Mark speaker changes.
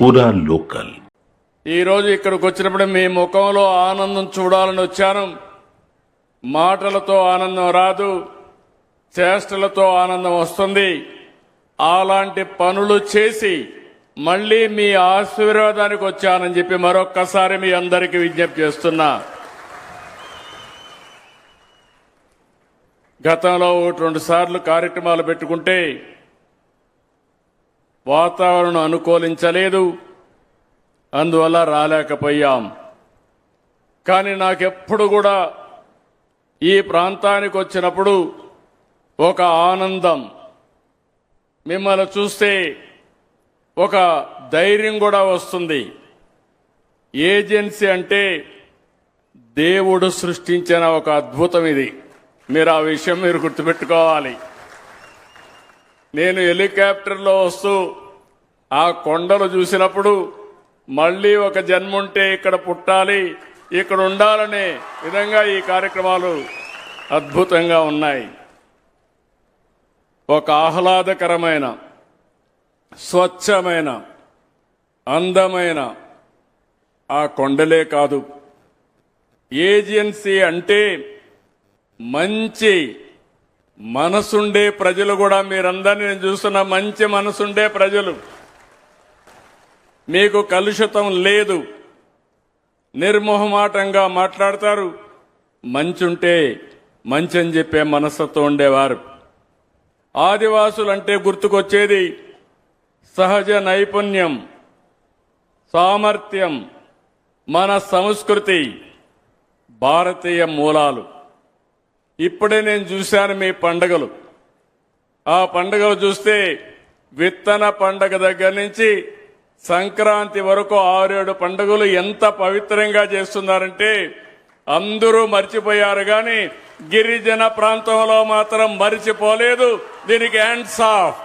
Speaker 1: పూరా లోకల్.
Speaker 2: ఈరోజు ఇక్కడికి వచ్చినప్పుడు మీ ముఖంలో ఆనందం చూడాలని వచ్చాను. మాటలతో ఆనందం రాదు, చేష్టలతో ఆనందం వస్తుంది. అలాంటి పనులు చేసి మళ్ళీ మీ ఆశీర్వాదానికి వచ్చానని చెప్పి మరొక్కసారి మీ అందరికీ విజ్ఞప్తి చేస్తున్నా. గతంలో 1-2 సార్లు కార్యక్రమాలు పెట్టుకుంటే వాతావరణం అనుకూలించలేదు, అందువల్ల రాలేకపోయాం. కానీ నాకెప్పుడు కూడా ఈ ప్రాంతానికి వచ్చినప్పుడు ఒక ఆనందం, మిమ్మల్ని చూస్తే ఒక ధైర్యం కూడా వస్తుంది. ఏజెన్సీ అంటే దేవుడు సృష్టించిన ఒక అద్భుతం ఇది. మీరు ఆ విషయం మీరు గుర్తుపెట్టుకోవాలి. నేను హెలికాప్టర్లో వస్తూ ఆ కొండలు చూసినప్పుడు మళ్ళీ ఒక జన్మ ఉంటే ఇక్కడ పుట్టాలి, ఇక్కడ ఉండాలనే విధంగా ఈ కార్యక్రమాలు అద్భుతంగా ఉన్నాయి. ఒక ఆహ్లాదకరమైన, స్వచ్ఛమైన, అందమైన ఆ కొండలే కాదు, ఏజెన్సీ అంటే మంచి మనసుండే ప్రజలు కూడా, మీరందరినీ నేను చూస్తున్న మంచి మనసుండే ప్రజలు. మీకు కలుషితం లేదు, నిర్మోహమాటంగా మాట్లాడతారు, మంచుంటే మంచి అని చెప్పే మనసుతో ఉండేవారు. ఆదివాసులంటే గుర్తుకొచ్చేది సహజ నైపుణ్యం, సామర్థ్యం, మన సంస్కృతి, భారతీయ మూలాలు. ఇప్పుడే నేను చూశాను మీ పండుగలు. ఆ పండుగలు చూస్తే విత్తన పండుగ దగ్గర నుంచి సంక్రాంతి వరకు 6-7 పండుగలు ఎంత పవిత్రంగా చేస్తున్నారంటే అందరూ మర్చిపోయారు, కానీ గిరిజన ప్రాంతంలో మాత్రం మర్చిపోలేదు. దీనికి హ్యాండ్స్ ఆఫ్.